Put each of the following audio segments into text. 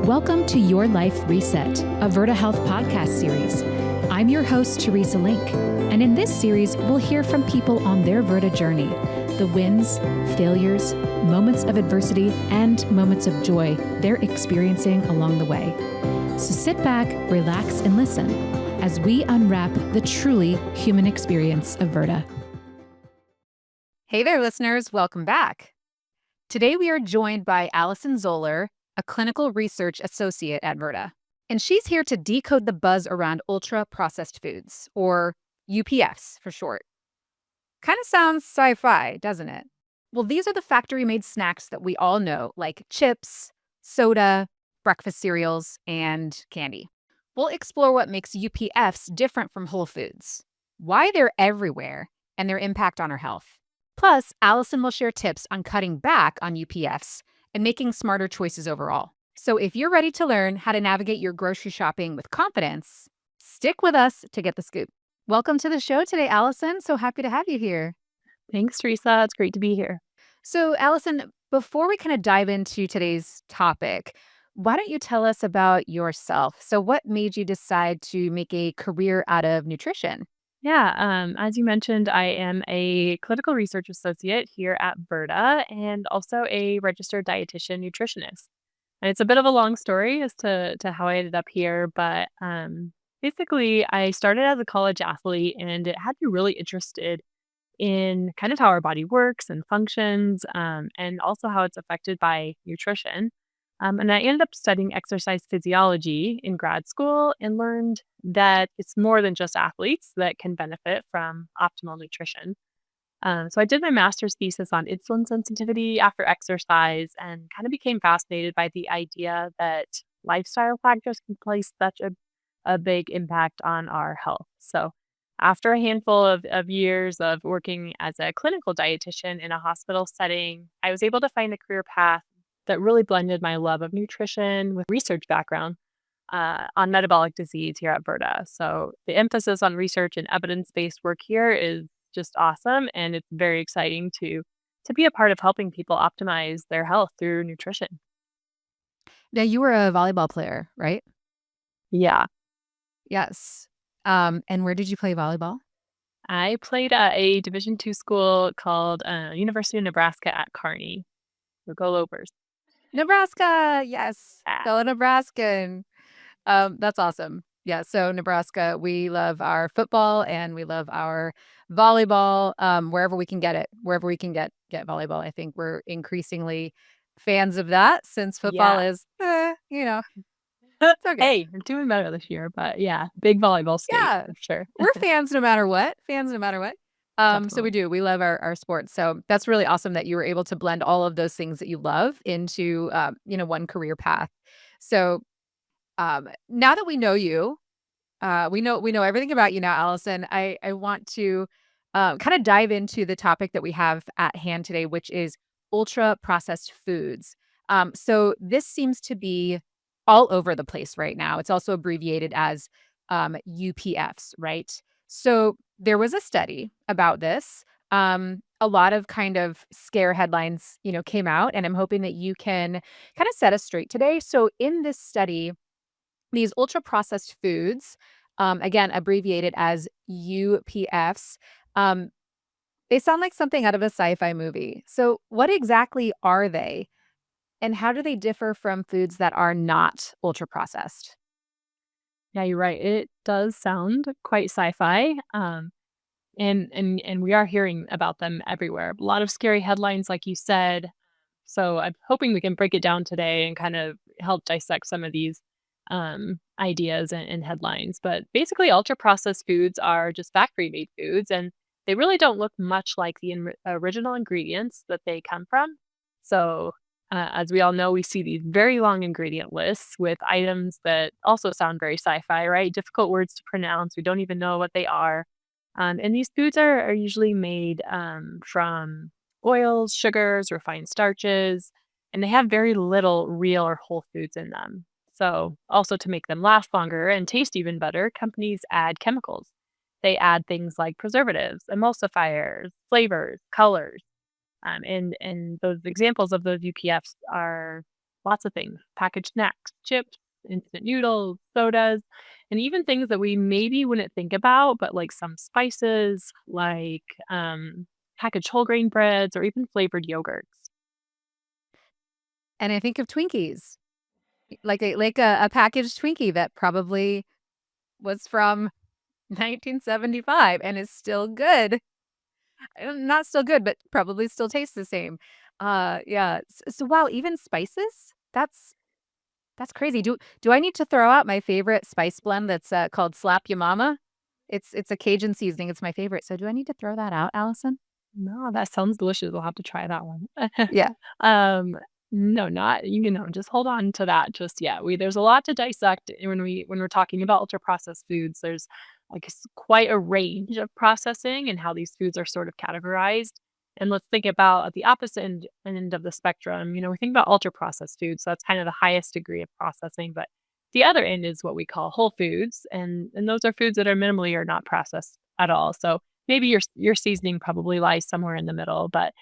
Welcome to Your Life Reset, a Virta Health podcast series. I'm your host, Teresa Link, and in this series, we'll hear from people on their Virta journey, the wins, failures, moments of adversity, and moments of joy they're experiencing along the way. So sit back, relax, and listen as we unwrap the truly human experience of Virta. Hey there, listeners. Welcome back. Today, we are joined by Alison Zoller, a clinical research associate at Virta. And she's here to decode the buzz around ultra-processed foods, or UPFs for short. Kind of sounds sci-fi, doesn't it? Well, these are the factory-made snacks that we all know, like chips, soda, breakfast cereals, and candy. We'll explore what makes UPFs different from whole foods, why they're everywhere, and their impact on our health. Plus, Alison will share tips on cutting back on UPFs and making smarter choices overall. So if you're ready to learn how to navigate your grocery shopping with confidence, stick with us to get the scoop. Welcome to the show today, Alison. So happy to have you here. Thanks, Teresa. It's great to be here. So, Alison, before we kind of dive into today's topic, why don't you tell us about yourself? So what made you decide to make a career out of nutrition? Yeah, as you mentioned, I am a clinical research associate here at Virta and also a registered dietitian nutritionist. And it's a bit of a long story as to how I ended up here, but basically, I started as a college athlete and it had me really interested in kind of how our body works and functions, and also how it's affected by nutrition. And I ended up studying exercise physiology in grad school and learned that it's more than just athletes that can benefit from optimal nutrition. So I did my master's thesis on insulin sensitivity after exercise and kind of became fascinated by the idea that lifestyle factors can play such a big impact on our health. So after a handful of years of working as a clinical dietitian in a hospital setting, I was able to find a career path that really blended my love of nutrition with research background on metabolic disease here at Virta. So the emphasis on research and evidence-based work here is just awesome, and it's very exciting to be a part of helping people optimize their health through nutrition. Now, you were a volleyball player, right? Yeah, Yes. And where did you play volleyball? I played at a Division II school called University of Nebraska at Kearney. So go Lobers. Nebraska. Yes. Ah, Fellow Nebraskan. That's awesome. Yeah. So Nebraska, we love our football and we love our volleyball. Wherever we can get it, wherever we can get volleyball. I think we're increasingly fans of that since football yeah. is, it's okay. Hey, we're doing better this year, but yeah, big volleyball state Yeah. for sure. We're fans no matter what. Fans no matter what. So we Definitely. do. We love our sports. So that's really awesome that you were able to blend all of those things that you love into one career path. So now that we know you, we know everything about you now, Allison. I want to kind of dive into the topic that we have at hand today, which is ultra processed foods. So this seems to be all over the place right now. It's also abbreviated as UPFs, right? So there was a study about this. A lot of kind of scare headlines, came out, and I'm hoping that you can kind of set us straight today. So in this study, these ultra processed foods, again, abbreviated as UPFs, um, they sound like something out of a sci-fi movie. So what exactly are they, and how do they differ from foods that are not ultra processed? Yeah, you're right. It does sound quite sci-fi. And we are hearing about them everywhere. A lot of scary headlines, like you said. So I'm hoping we can break it down today and kind of help dissect some of these ideas and headlines. But basically, ultra processed foods are just factory made foods, and they really don't look much like the original ingredients that they come from. So, as we all know, we see these very long ingredient lists with items that also sound very sci fi, right? Difficult words to pronounce. We don't even know what they are. And these foods are usually made from oils, sugars, refined starches, and they have very little real or whole foods in them. So, also to make them last longer and taste even better, companies add chemicals. They add things like preservatives, emulsifiers, flavors, colors. And those examples of those UPFs are lots of things, packaged snacks, chips, instant noodles, sodas, and even things that we maybe wouldn't think about, but like some spices, like packaged whole grain breads or even flavored yogurts. And I think of Twinkies, like a packaged Twinkie that probably was from 1975 and is still good. Not still good, but probably still tastes the same. Yeah. So wow, even spices? That's crazy. Do I need to throw out my favorite spice blend that's called Slap Ya Mama? It's a Cajun seasoning. It's my favorite. So do I need to throw that out, Allison? No, that sounds delicious. We'll have to try that one. Yeah. Um, no, not just hold on to that just yet. There's a lot to dissect when we're talking about ultra processed foods. There's quite a range of processing and how these foods are sort of categorized. And let's think about at the opposite end of the spectrum. We think about ultra processed foods. So that's kind of the highest degree of processing, but the other end is what we call whole foods, and those are foods that are minimally or not processed at all. So maybe your seasoning probably lies somewhere in the middle, but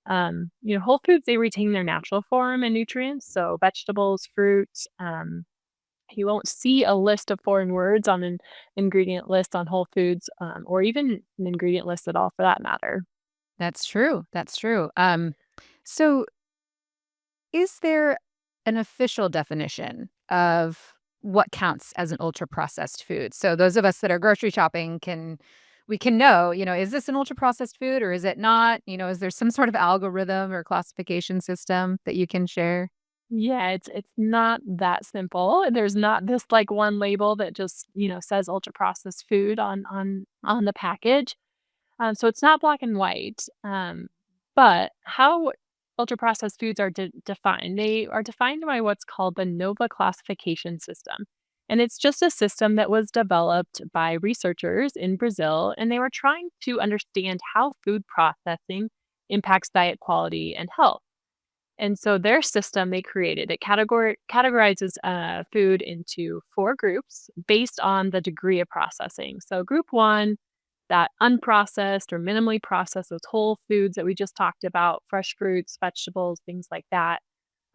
whole foods, they retain their natural form and nutrients. So vegetables, fruits. You won't see a list of foreign words on an ingredient list on whole foods, or even an ingredient list at all, for that matter. That's true. That's true. So is there an official definition of what counts as an ultra processed food? So those of us that are grocery shopping can know, is this an ultra processed food or is it not? Is there some sort of algorithm or classification system that you can share? Yeah, it's not that simple. There's not this like one label that just says ultra processed food on the package. So it's not black and white. But how ultra-processed foods are defined, they are defined by what's called the NOVA classification system. And it's just a system that was developed by researchers in Brazil, and they were trying to understand how food processing impacts diet quality and health. And so their system they created, it categorizes food into four groups based on the degree of processing. So group one, that unprocessed or minimally processed, those whole foods that we just talked about, fresh fruits, vegetables, things like that.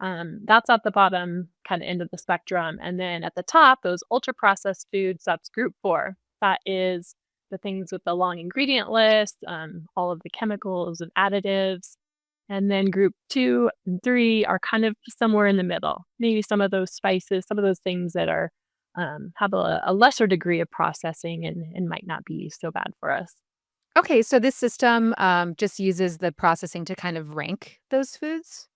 That's at the bottom kind of end of the spectrum. And then at the top, those ultra processed foods, that's group four. That is the things with the long ingredient list, all of the chemicals and additives. And then group two and three are kind of somewhere in the middle. Maybe some of those spices, some of those things that are have a lesser degree of processing and might not be so bad for us. Okay, so this system just uses the processing to kind of rank those foods.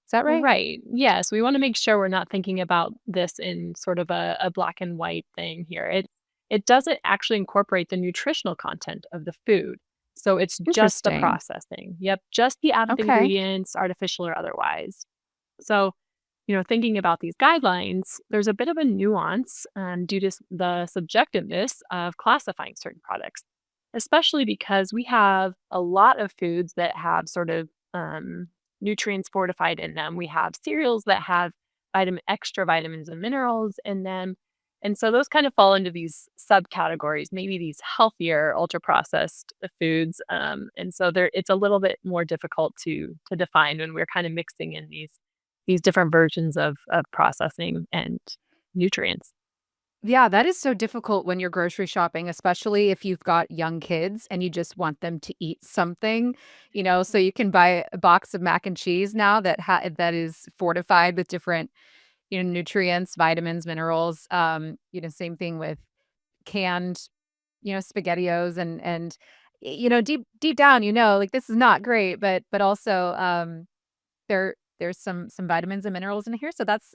Is that right? Right. Yes. We want to make sure we're not thinking about this in sort of a black and white thing here. It doesn't actually incorporate the nutritional content of the food. So it's just the Interesting. processing. Yep. Just the added Okay. ingredients, artificial or otherwise. So, thinking about these guidelines, there's a bit of a nuance due to the subjectiveness of classifying certain products, especially because we have a lot of foods that have sort of nutrients fortified in them. We have cereals that have extra vitamins and minerals in them. And so those kind of fall into these subcategories, maybe these healthier ultra processed foods. And so it's a little bit more difficult to define when we're kind of mixing in these different versions of processing and nutrients. Yeah, that is so difficult when you're grocery shopping, especially if you've got young kids and you just want them to eat something, so you can buy a box of mac and cheese now that is fortified with different, nutrients, vitamins, minerals. Same thing with canned, SpaghettiOs and deep down, like this is not great, but also there's some vitamins and minerals in here, so that's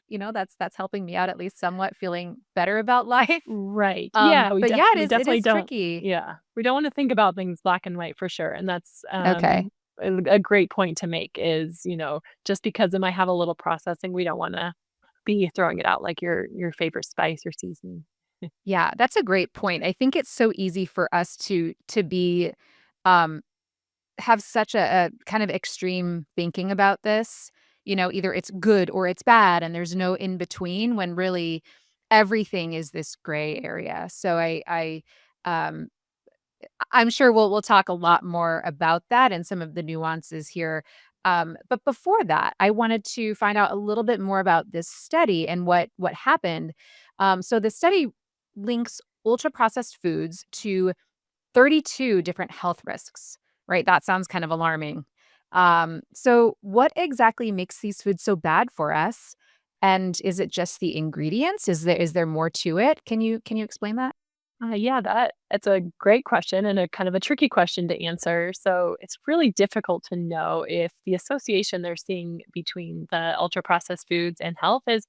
helping me out at least somewhat, feeling better about life. Right. Yeah, But yeah, it we is it definitely is don't. tricky. Yeah, we don't want to think about things black and white for sure, and that's Okay. a great point to make. Is just because it might have a little processing, we don't want to be throwing it out like your favorite spice or seasoning. Yeah, that's a great point. I think it's so easy for us to be, um have such a kind of extreme thinking about this. Either it's good or it's bad, and there's no in between when really everything is this gray area. So um, I'm sure we'll talk a lot more about that and some of the nuances here But before that, I wanted to find out a little bit more about this study and what happened. So the study links ultra processed foods to 32 different health risks, right? That sounds kind of alarming. So what exactly makes these foods so bad for us? And is it just the ingredients? Is there more to it? Can you explain that? Yeah, it's a great question and a kind of a tricky question to answer. So it's really difficult to know if the association they're seeing between the ultra processed foods and health is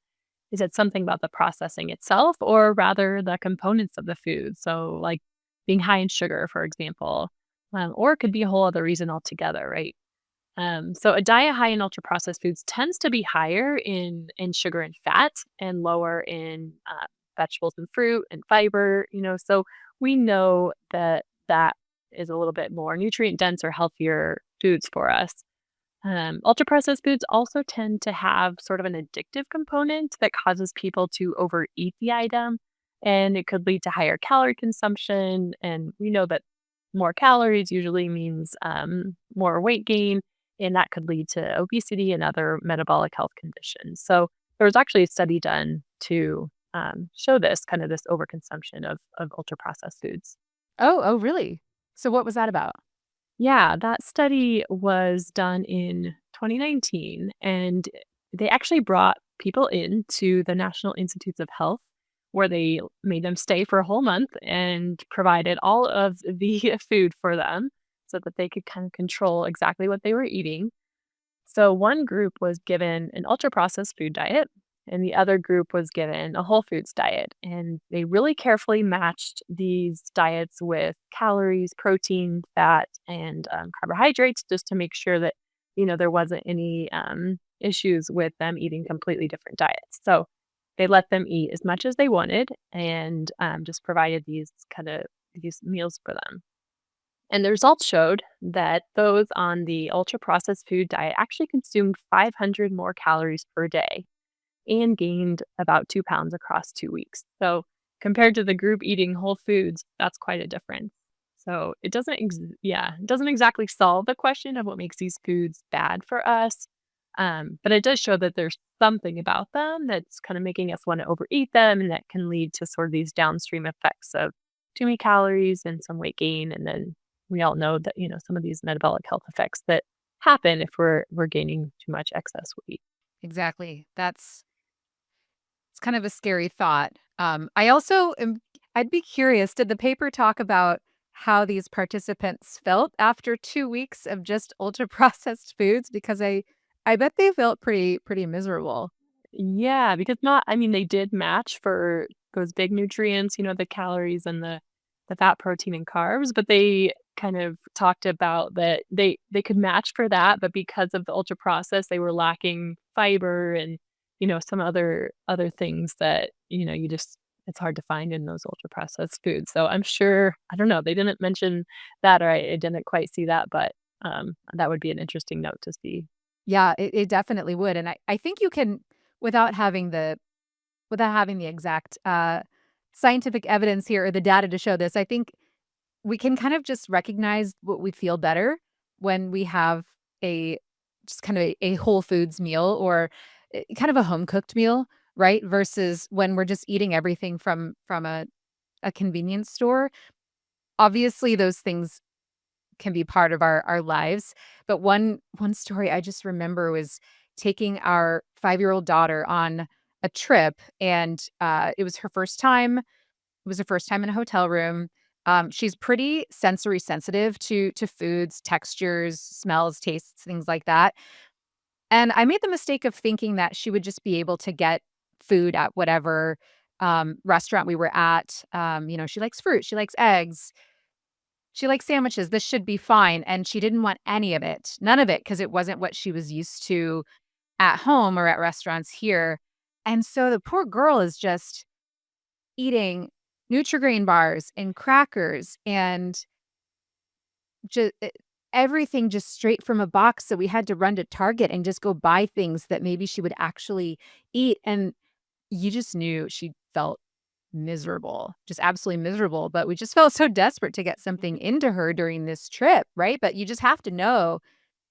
it something about the processing itself or rather the components of the food? So like being high in sugar, for example, or it could be a whole other reason altogether, right? So a diet high in ultra processed foods tends to be higher in sugar and fat and lower in vegetables and fruit and fiber. So we know that that is a little bit more nutrient dense or healthier foods for us. Ultra processed foods also tend to have sort of an addictive component that causes people to overeat the item, and it could lead to higher calorie consumption. And we know that more calories usually means more weight gain, and that could lead to obesity and other metabolic health conditions. So there was actually a study done to show this kind of this overconsumption of ultra processed foods. Oh, really? So what was that about? Yeah, that study was done in 2019, and they actually brought people into the National Institutes of Health, where they made them stay for a whole month and provided all of the food for them so that they could kind of control exactly what they were eating. So one group was given an ultra processed food diet, and the other group was given a whole foods diet. And they really carefully matched these diets with calories, protein, fat, and carbohydrates just to make sure that, there wasn't any issues with them eating completely different diets. So they let them eat as much as they wanted and just provided these meals for them. And the results showed that those on the ultra processed food diet actually consumed 500 more calories per day and gained about 2 pounds across 2 weeks. So, compared to the group eating whole foods, that's quite a difference. So, it doesn't exactly solve the question of what makes these foods bad for us. But it does show that there's something about them that's kind of making us want to overeat them, and that can lead to sort of these downstream effects of too many calories and some weight gain. And then we all know that, some of these metabolic health effects that happen if we're gaining too much excess weight. Exactly. It's kind of a scary thought. I also I'd be curious, did the paper talk about how these participants felt after 2 weeks of just ultra processed foods? Because I bet they felt pretty miserable. Yeah, because not I mean, they did match for those big nutrients, the calories and the fat, protein, and carbs, but they kind of talked about that they could match for that, but because of the ultra processed, they were lacking fiber and, some other things that, you just it's hard to find in those ultra processed foods. So I'm sure I don't know, they didn't mention that or I didn't quite see that, but that would be an interesting note to see. Yeah, it definitely would. And I think you can, without having the without having the exact scientific evidence here or the data to show this, I think we can kind of just recognize what we feel better when we have a just kind of a whole foods meal or kind of a home cooked meal, right? Versus when we're just eating everything from a convenience store. Obviously, those things can be part of our lives. But one story I just remember was taking our 5-year-old daughter on a trip, and it was her first time. It was her first time in a hotel room. She's pretty sensory sensitive to foods, textures, smells, tastes, things like that. And I made the mistake of thinking that she would just be able to get food at whatever restaurant we were at. She likes fruit, she likes eggs, she likes sandwiches. This should be fine. And she didn't want any of it, none of it, because it wasn't what she was used to at home or at restaurants here. And so the poor girl is just eating Nutri-Grain bars and crackers and just everything just straight from a box. So we had to run to Target and just go buy things that maybe she would actually eat. And you just knew she felt miserable, just absolutely miserable. But we just felt so desperate to get something into her during this trip, right? But you just have to know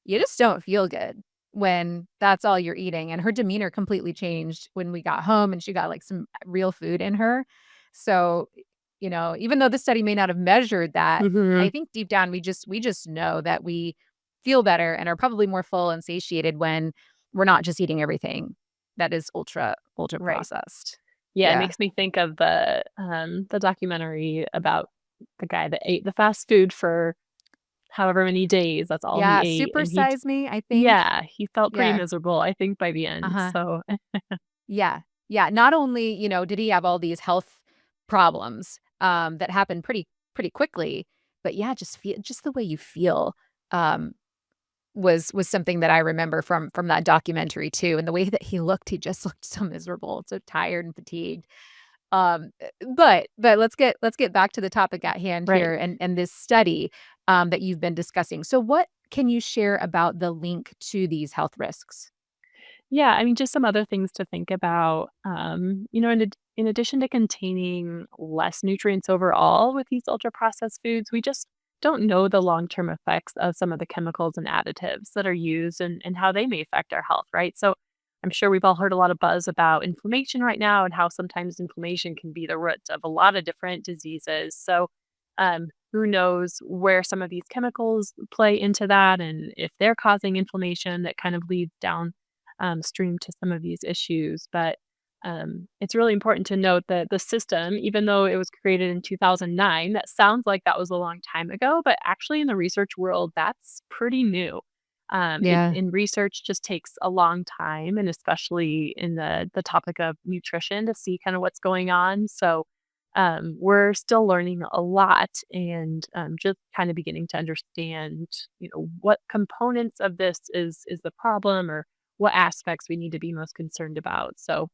you just don't feel good when that's all you're eating. And her demeanor completely changed when we got home and she got like some real food in her. So, even though the study may not have measured that, Mhm. I think deep down we just know that we feel better and are probably more full and satiated when we're not just eating everything that is ultra Right. processed. Yeah, it Yeah. makes me think of the documentary about the guy that ate the fast food for however many days, that's all he Yeah, ate, and Supersize Me, I think. yeah, he felt pretty Yeah. miserable, I think, by the end, Uh-huh. so Yeah. Yeah, not only, did he have all these health problems, that happened pretty quickly, but yeah, just the way you feel, um, was something that I remember from that documentary too, and the way that he just looked so miserable, so tired and fatigued. But let's get back to the topic at hand Right. here and this study, that you've been discussing. So what can you share about the link to these health risks? Yeah, I mean, just some other things to think about, in addition to containing less nutrients overall with these ultra-processed foods, we just don't know the long-term effects of some of the chemicals and additives that are used and how they may affect our health, right? So, I'm sure we've all heard a lot of buzz about inflammation right now and how sometimes inflammation can be the root of a lot of different diseases. So, who knows where some of these chemicals play into that and if they're causing inflammation that kind of leads down stream to some of these issues. But it's really important to note that the system, even though it was created in 2009, that sounds like that was a long time ago, but actually in the research world, that's pretty new. It Yeah. in research just takes a long time, and especially in the topic of nutrition to see kind of what's going on. So we're still learning a lot and just kind of beginning to understand, what components of this is the problem or what aspects we need to be most concerned about. So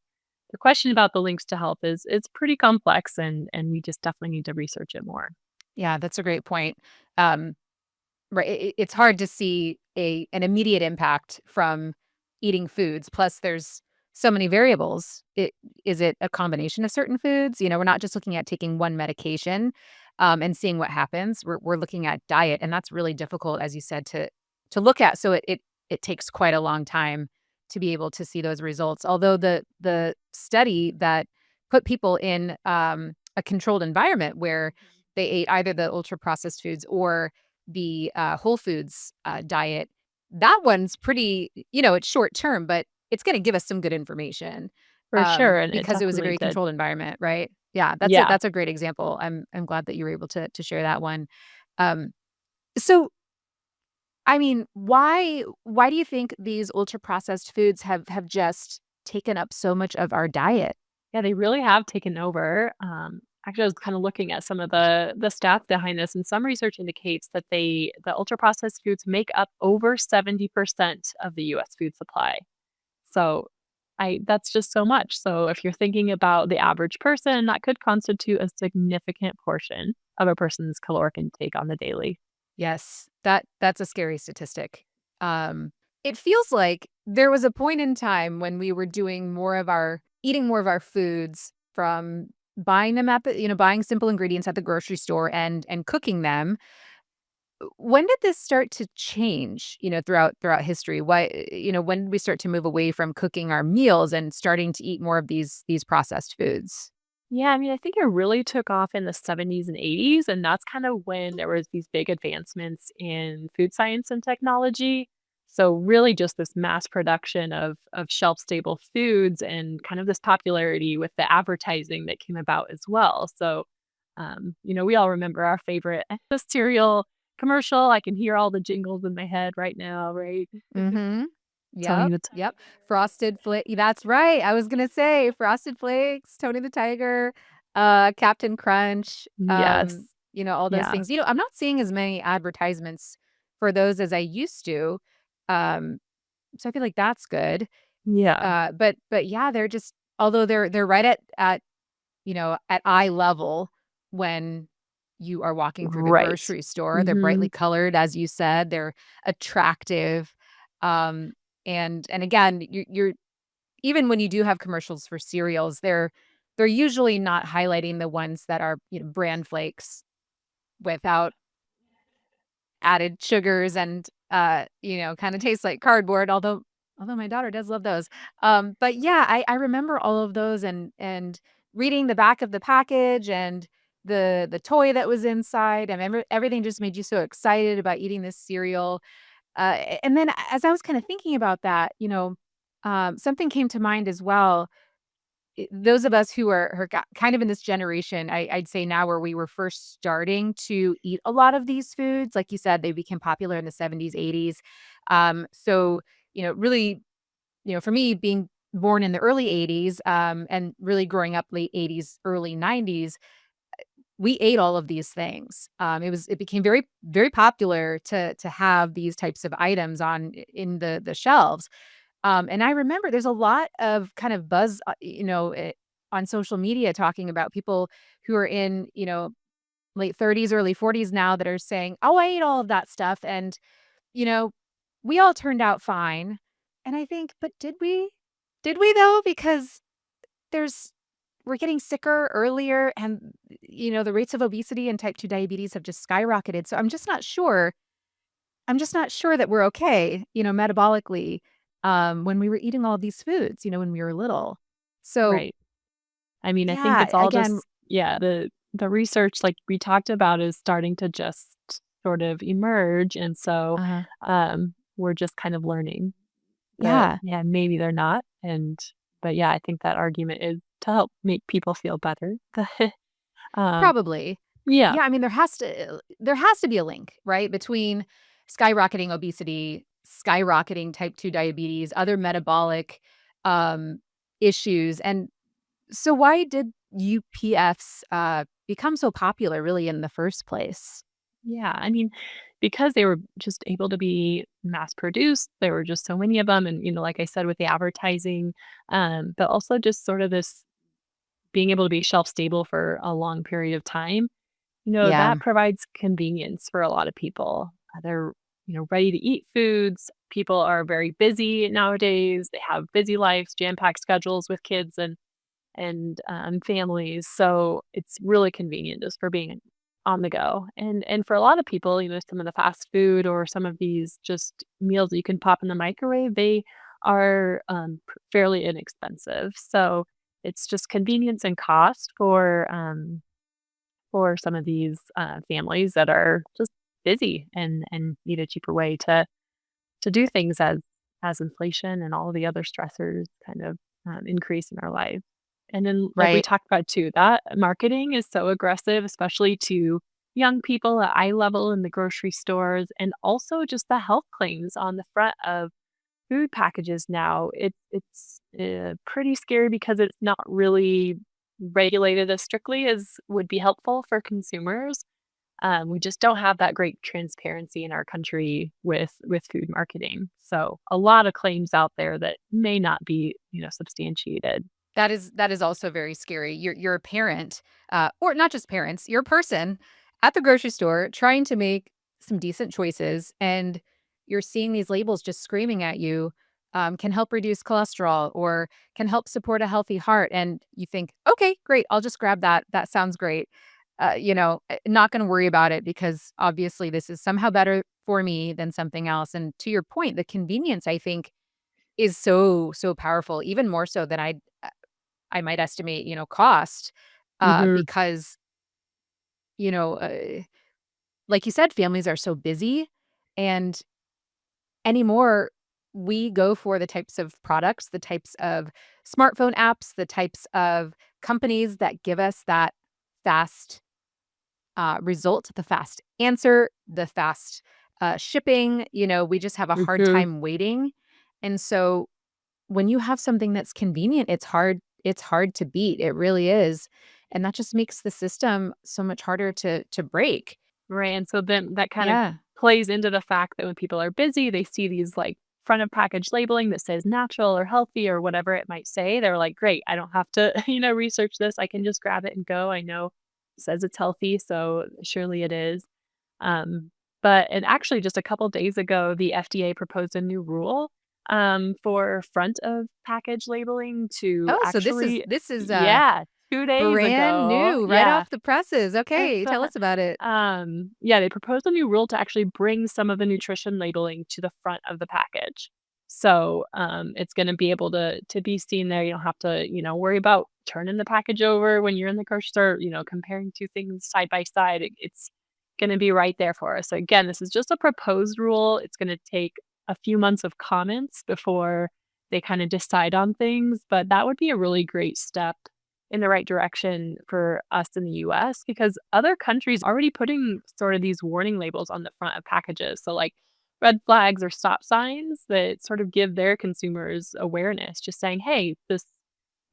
the question about the links to health is it's pretty complex and we just definitely need to research it more. Yeah, that's a great point. Um, right, it's hard to see an immediate impact from eating foods. Plus, there's so many variables. Is it a combination of certain foods? We're not just looking at taking one medication, and seeing what happens. We're looking at diet, and that's really difficult, as you said, to look at. So it takes quite a long time to be able to see those results. Although the study that put people in a controlled environment where they ate either the ultra processed foods or the whole foods diet, that one's pretty, it's short term, but it's going to give us some good information, For sure. And it because it was a definitely very did. controlled environment, right? Yeah, that's a Yeah. that's a great example. I'm glad that you were able to share that one. Um, so I mean, why do you think these ultra processed foods have just taken up so much of our diet? Yeah, they really have taken over. Actually, I was kind of looking at some of the stats behind this, and some research indicates that the ultra processed foods make up over 70% of the U.S. food supply. So, I that's just so much. So, if you're thinking about the average person, that could constitute a significant portion of a person's caloric intake on the daily. Yes, that's a scary statistic. Um, it feels like there was a point in time when we were doing more of our eating more of our foods from buying them at buying simple ingredients at the grocery store and cooking them. When did this start to change, throughout history? When did we start to move away from cooking our meals and starting to eat more of these processed foods? Yeah, I mean, I think it really took off in the 70s and 80s, and that's kind of when there was these big advancements in food science and technology. So really just this mass production of shelf-stable foods and kind of this popularity with the advertising that came about as well. So, we all remember our favorite the cereal commercial. I can hear all the jingles in my head right now, right? Mhm. Tony Yep, the yep. Tiger. Frosted Flake that's right, I was gonna say Frosted Flakes, Tony the Tiger, Captain Crunch, Yes. all those Yeah. things. I'm not seeing as many advertisements for those as I used to, um, so I feel like that's good. Yeah. But yeah, they're just although they're right at eye level when you are walking through the Right. grocery store. They're brightly Mhm. colored, as you said. They're attractive. Um, and again, you're even when you do have commercials for cereals, they're usually not highlighting the ones that are, brand flakes without added sugars and kind of tastes like cardboard, although my daughter does love those. But yeah, I remember all of those and reading the back of the package and the toy that was inside. I remember everything just made you so excited about eating this cereal. And then as I was kind of thinking about that, something came to mind as well. Those of us who are kind of in this generation, I'd say now where we were first starting to eat a lot of these foods, like you said, they became popular in the 70s, 80s. So, really, for me being born in the early 80s, and really growing up late 80s, early 90s, we ate all of these things. It became very, very popular to have these types of items in the shelves. And I remember there's a lot of kind of buzz, on social media talking about people who are in, late 30s, early 40s now that are saying, "Oh, I ate all of that stuff, and you know, we all turned out fine." And I think, but did we? Did we though? Because there's we're getting sicker earlier, and the rates of obesity and type 2 diabetes have just skyrocketed. So I'm just not sure that we're okay, metabolically, when we were eating all these foods, when we were little. So, Right. I mean, I think yeah, it's all again, just yeah, the research like we talked about is starting to just sort of emerge, and so, uh we're just kind of learning that, yeah, yeah, maybe they're not, but yeah, I think that argument is to help make people feel better. Um, probably. yeah. Yeah, I mean, there has to be a link, right, between skyrocketing obesity, skyrocketing type 2 diabetes, other metabolic, um, issues, and so why did UPFs, become so popular really in the first place? Yeah, I mean, because they were just able to be mass produced, there were just so many of them, and, like I said, with the advertising, but also just sort of this being able to be shelf stable for a long period of time, Yeah, that provides convenience for a lot of people. They're, ready to eat foods. People are very busy nowadays. They have busy lives, jam-packed schedules with kids and families. So it's really convenient just for being on the go. And for a lot of people, some of the fast food or some of these just meals that you can pop in the microwave, they are fairly inexpensive. So it's just convenience and cost for some of these families that are just busy and need a cheaper way to do things as inflation and all the other stressors kind of increase in our life. And then, like we right. talked about too, that marketing is so aggressive, especially to young people at eye level in the grocery stores, and also just the health claims on the front of food packages now. It's pretty scary because it's not really regulated as strictly as would be helpful for consumers. We just don't have that great transparency in our country with food marketing. So a lot of claims out there that may not be, substantiated. That is also very scary. You're a parent, or not just parents, you're a person at the grocery store trying to make some decent choices, and you're seeing these labels just screaming at you, can help reduce cholesterol or can help support a healthy heart, and you think, "Okay, great, I'll just grab that. That sounds great." Not gonna worry about it because obviously this is somehow better for me than something else, and to your point, the convenience, I think, is so, so powerful, even more so than I might estimate, cost, Hmm. because, you know, uh, like you said, families are so busy, and anymore, we go for the types of products, the types of smartphone apps, the types of companies that give us that fast, result, the fast answer, the fast, shipping. We just have a hard Hmm. time waiting, and so when you have something that's convenient, it's hard to beat, it really is, and that just makes the system so much harder to break. Right. And so then that kind of Yeah, plays into the fact that when people are busy, they see these like front of package labeling that says natural or healthy or whatever it might say. They're like, great, I don't have to, research this. I can just grab it and go. I know it says it's healthy, so surely it is. Um, and actually, just a couple days ago, the FDA proposed a new rule for front of package labeling to oh, so this is actually, this is, yeah, 2 days Brand ago. new, right Yeah. off the presses. Okay, tell us about it. Yeah, they proposed a new rule to actually bring some of the nutrition labeling to the front of the package. So, it's gonna be able to be seen there. You don't have to, worry about turning the package over when you're in the grocery store, comparing 2 things side by side. It's gonna be right there for us. So again, this is just a proposed rule. It's gonna take a few months of comments before they kinda decide on things, but that would be a really great step in the right direction for us in the US because other countries are already putting sort of these warning labels on the front of packages. So, like red flags or stop signs that sort of give their consumers awareness, just saying, hey, this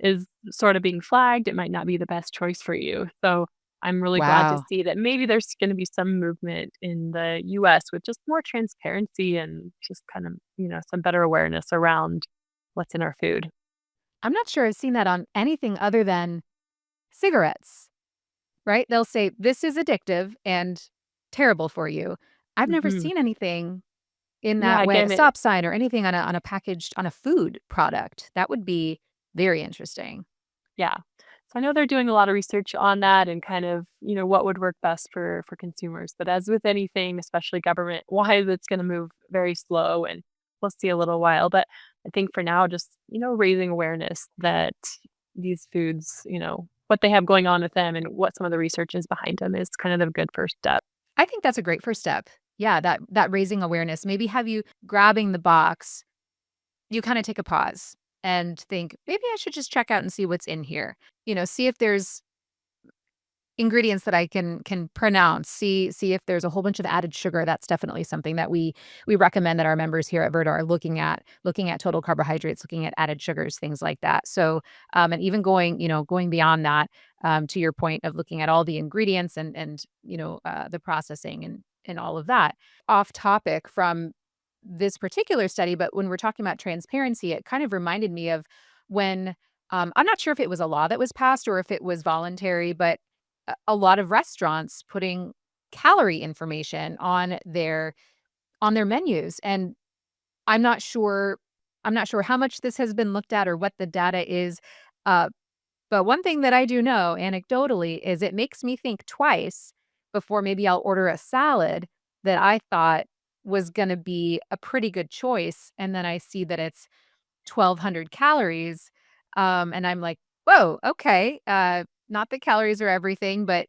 is sort of being flagged. It might not be the best choice for you. So, I'm really glad to Wow. see that maybe there's going to be some movement in the US with just more transparency and just kind of, some better awareness around what's in our food. I'm not sure I've seen that on anything other than cigarettes, right? They'll say, "This is addictive and terrible for you." I've never Hmm. seen anything in Yeah, that way, a again, stop sign or anything on a packaged on a food product. That would be very interesting. yeah. So I know they're doing a lot of research on that and kind of, what would work best for consumers. But as with anything, especially government wise, it's going to move very slow and we'll see a little while. But I think for now, just, raising awareness that these foods, what they have going on with them and what some of the research is behind them is kind of the good first step. I think that's a great first step. Yeah, that raising awareness. Maybe have you grabbing the box, you kinda take a pause and think, "Maybe I should just check out and see what's in here." See if there's ingredients that I can pronounce, see if there's a whole bunch of added sugar. That's definitely something that we recommend that our members here at Verda are looking at total carbohydrates, looking at added sugars, things like that. So, and even going beyond that, to your point of looking at all the ingredients and the processing and all of that. Off topic from this particular study, but when we're talking about transparency, it kind of reminded me of when I'm not sure if it was a law that was passed or if it was voluntary, but a lot of restaurants putting calorie information on their menus, and I'm not sure I'm not sure how much this has been looked at or what the data is, uh, but one thing that I do know anecdotally is it makes me think twice before maybe I'll order a salad that I thought was gonna be a pretty good choice, and then I see that it's 1,200 calories, and I'm like, "Whoa, okay, not that calories are everything, but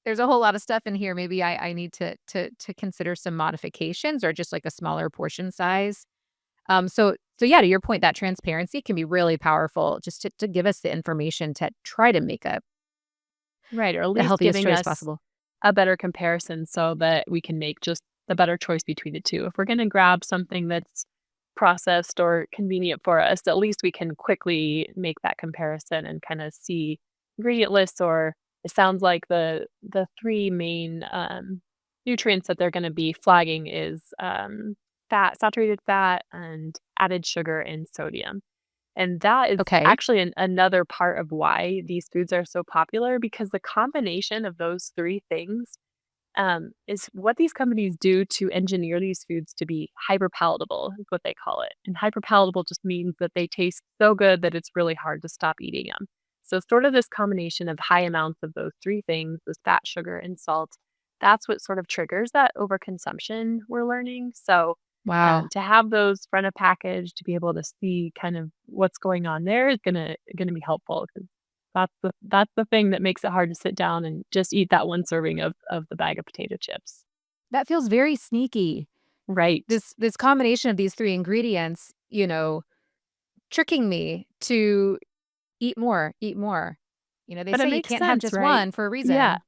there's a whole lot of stuff in here. Maybe I need to consider some modifications or just like a smaller portion size." So yeah, to your point, that transparency can be really powerful just to give us the information to try to make Right. Or at the least healthiest giving choice us possible. a better comparison so that we can make just the better choice between the two. If we're going to grab something that's processed or convenient for us, at least we can quickly make that comparison and kind of see ingredient lists. Or it sounds like the three main nutrients that they're going to be flagging is fat, saturated fat, and added sugar and sodium. And that is Okay. actually another part of why these foods are so popular because the combination of those 3 things, is what these companies do to engineer these foods to be hyper palatable, is what they call it. And hyper palatable just means that they taste so good that it's really hard to stop eating them. So sort of this combination of high amounts of those 3 things, the fat, sugar, and salt, that's what sort of triggers that overconsumption we're learning. So Wow. to have those front of package, to be able to see kind of what's going on there is gonna be helpful because that's the thing that makes it hard to sit down and just eat that one serving of the bag of potato chips. That feels very sneaky. Right. This combination of these 3 ingredients, tricking me to eat more, eat more. They But it say you makes can't have sense, just right? one for a Yeah. reason.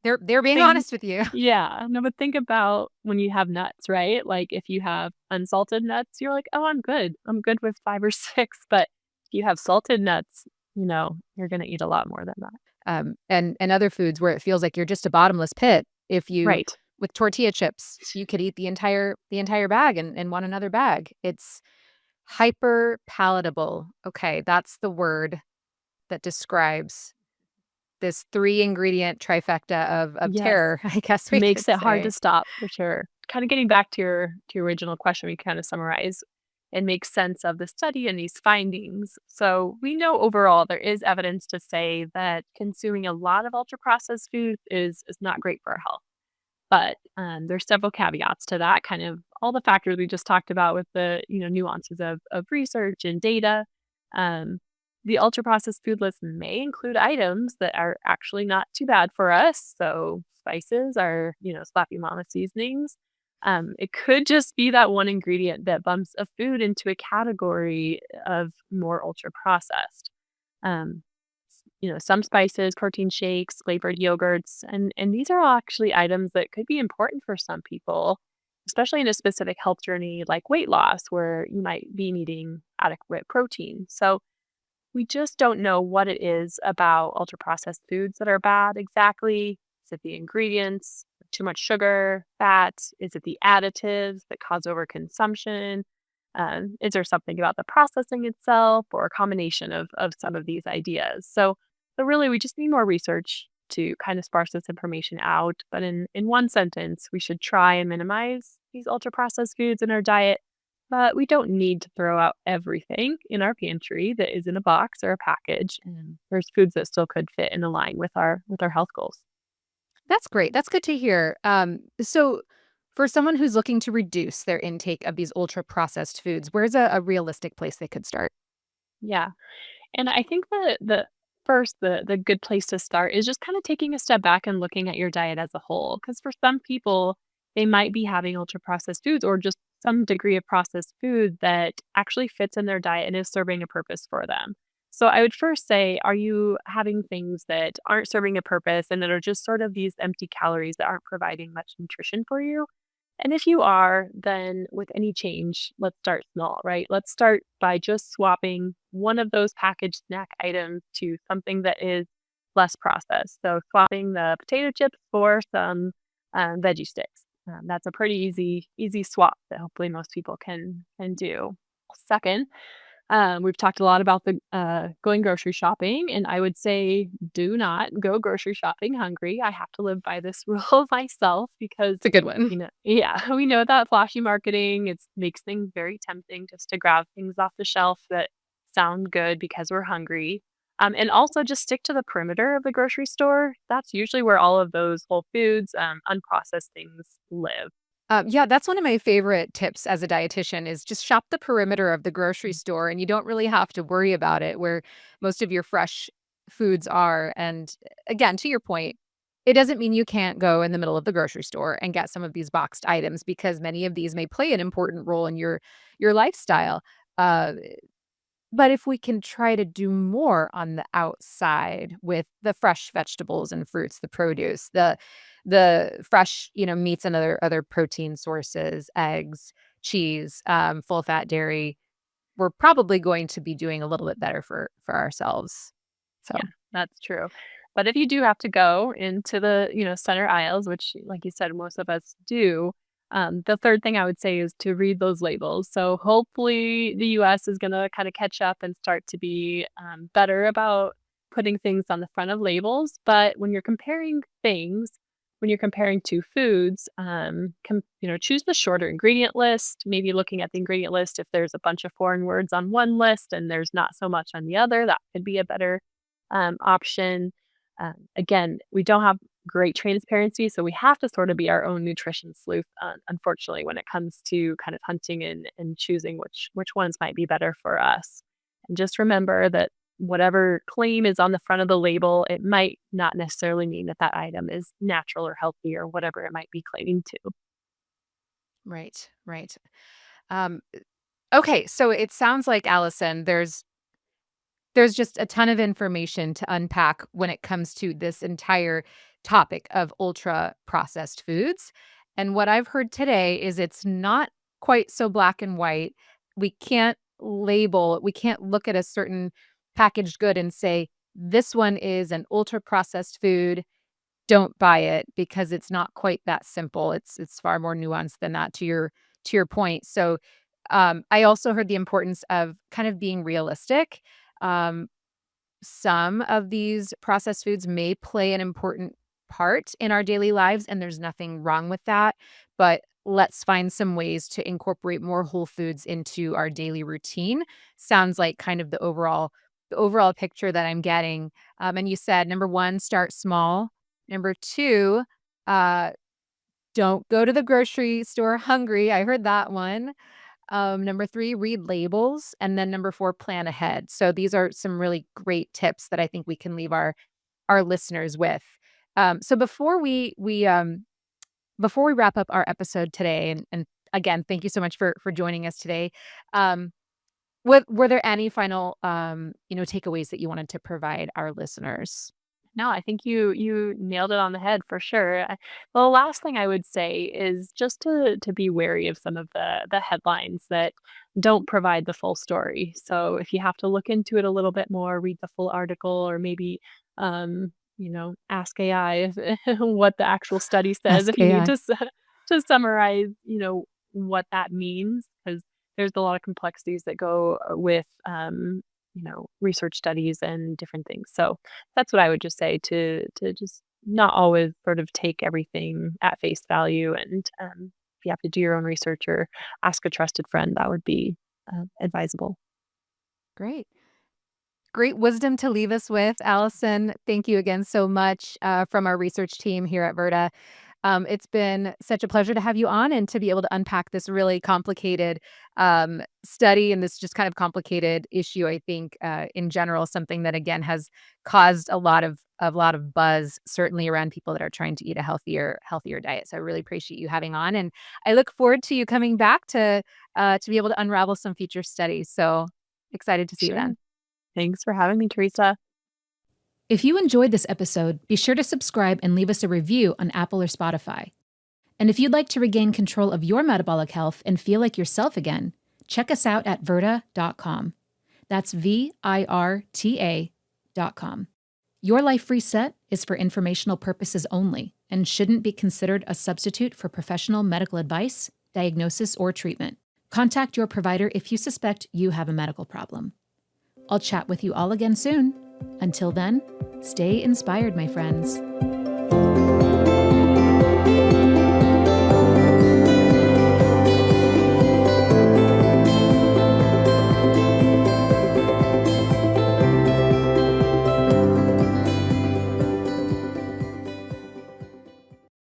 They're being Think honest with you. yeah. No, but think about when you have nuts, right? Like, if you have unsalted nuts, you're like, "Oh, I'm good. I'm good with 5 or 6." But if you have salted nuts, you're gonna eat a lot more than that. And other foods where it feels like you're just a bottomless pit. If you Right. with tortilla chips, you could eat the entire bag and want another bag. It's hyper palatable. Okay, that's the word that describes this 3 ingredient trifecta of Yes. terror, I guess we could Makes it hard to say. stop for sure. Kinda getting back to your original question, we kinda summarize and make sense of the study and these findings. So we know overall there is evidence to say that consuming a lot of ultra processed food is not great for our health. But there's several caveats to that, kind of all the factors we just talked about with the nuances of research and data. Um, the ultra processed food list may include items that are actually not too bad for us. So spices are, slappy mama seasonings. It could just be that one ingredient that bumps a food into a category of more ultra processed. Um, some spices, protein shakes, flavored yogurts, and these are all actually items that could be important for some people, especially in a specific health journey like weight loss, where you might be needing adequate protein. So we just don't know what it is about ultra processed foods that are bad exactly. Is it the ingredients, too much sugar, fat? Is it the additives that cause overconsumption? Is there something about the processing itself or a combination of some of these ideas? So really, we just need more research to kind of sparse this information out. But in one sentence, we should try and minimize these ultra processed foods in our diet, but we don't need to throw out everything in our pantry that is in a box or a package. And there's foods that still could fit and align with our health goals. That's great. That's good to hear. So for someone who's looking to reduce their intake of these ultra processed foods, where's a realistic place they could start? Yeah. And I think the good place to start is just kind of taking a step back and looking at your diet as a whole. Because for some people, they might be having ultra processed foods or just some degree of processed food that actually fits in their diet and is serving a purpose for them. So I would first say, are you having things that aren't serving a purpose and that are just sort of these empty calories that aren't providing much nutrition for you? And if you are, then with any change, let's start small, right? Let's start by just swapping one of those packaged snack items to something that is less processed. So swapping the potato chips for some veggie sticks. That's a pretty easy swap that hopefully most people can do. Second, we've talked a lot about the going grocery shopping, and I would say do not go grocery shopping hungry. I have to live by this rule myself because, It's a good one. yeah, we know that flashy marketing it makes things very tempting just to grab things off the shelf that sound good because we're hungry. And also just stick to the perimeter of the grocery store. That's usually where all of those whole foods, unprocessed things live. Yeah, that's one of my favorite tips as a dietitian is just shop the perimeter of the grocery store and you don't really have to worry about it where most of your fresh foods are. And again, to your point, it doesn't mean you can't go in the middle of the grocery store and get some of these boxed items because many of these may play an important role in your lifestyle. Uh, but if we can try to do more on the outside with the fresh vegetables and fruits, the produce, the fresh, meats and other protein sources, eggs, cheese, full fat dairy, we're probably going to be doing a little bit better for ourselves. So, Yeah, that's true. But if you do have to go into the, center aisles, which like you said, most of us do, the third thing I would say is to read those labels. So hopefully the US is going to kind of catch up and start to be better about putting things on the front of labels. But when you're comparing things, when you're comparing two foods, choose the shorter ingredient list, maybe looking at the ingredient list. If there's a bunch of foreign words on one list and there's not so much on the other, that could be a better option. Again, we don't have great transparency, so we have to sort of be our own nutrition sleuth, unfortunately, when it comes to kind of hunting and choosing which ones might be better for us. And just remember that whatever claim is on the front of the label, it might not necessarily mean that that item is natural or healthy or whatever it might be claiming to. right, right. Um, okay, so it sounds like Allison, there's just a ton of information to unpack when it comes to this entire topic of ultra processed foods. And what I've heard today is it's not quite so black and white. We can't look at a certain packaged good and say, this one is an ultra processed food. Don't buy it because it's not quite that simple. It's far more nuanced than that to your point. So I also heard the importance of kind of being realistic. Um, some of these processed foods may play an important part in our daily lives, and there's nothing wrong with that. But let's find some ways to incorporate more whole foods into our daily routine. Sounds like kind of the overall picture that I'm getting. And you said number one, start small. Number two, uh, don't go to the grocery store hungry. I heard that one. Number three, read labels. And then number four, plan ahead. So these are some really great tips that I think we can leave our listeners with. So before we wrap up our episode today, and again, thank you so much for joining us today. Um, were there any final takeaways that you wanted to provide our listeners? No, I think you nailed it on the head for sure. The last thing I would say is just to be wary of some of the headlines that don't provide the full story. So if you have to look into it a little bit more, read the full article, or maybe ask AI if, what the actual study says. Ask If you need AI. to summarize, what that means, because there's a lot of complexities that go with research studies and different things. So that's what I would just say, to just not always sort of take everything at face value, and if you have to do your own research or ask a trusted friend, that would be advisable. Great. Great wisdom to leave us with, Allison. Thank you again so much from our research team here at Verda. It's been such a pleasure to have you on and to be able to unpack this really complicated study and this just kind of complicated issue. I think in general, something that again has caused a lot of buzz, certainly around people that are trying to eat a healthier diet. So I really appreciate you having on, and I look forward to you coming back to be able to unravel some future studies. So excited to see you Sure. then. Thanks for having me, Teresa. If you enjoyed this episode, be sure to subscribe and leave us a review on Apple or Spotify. And if you'd like to regain control of your metabolic health and feel like yourself again, check us out at Virta.com. That's VIRTA.com. Your Life Reset is for informational purposes only and shouldn't be considered a substitute for professional medical advice, diagnosis, or treatment. Contact your provider if you suspect you have a medical problem. I'll chat with you all again soon. Until then, stay inspired, my friends.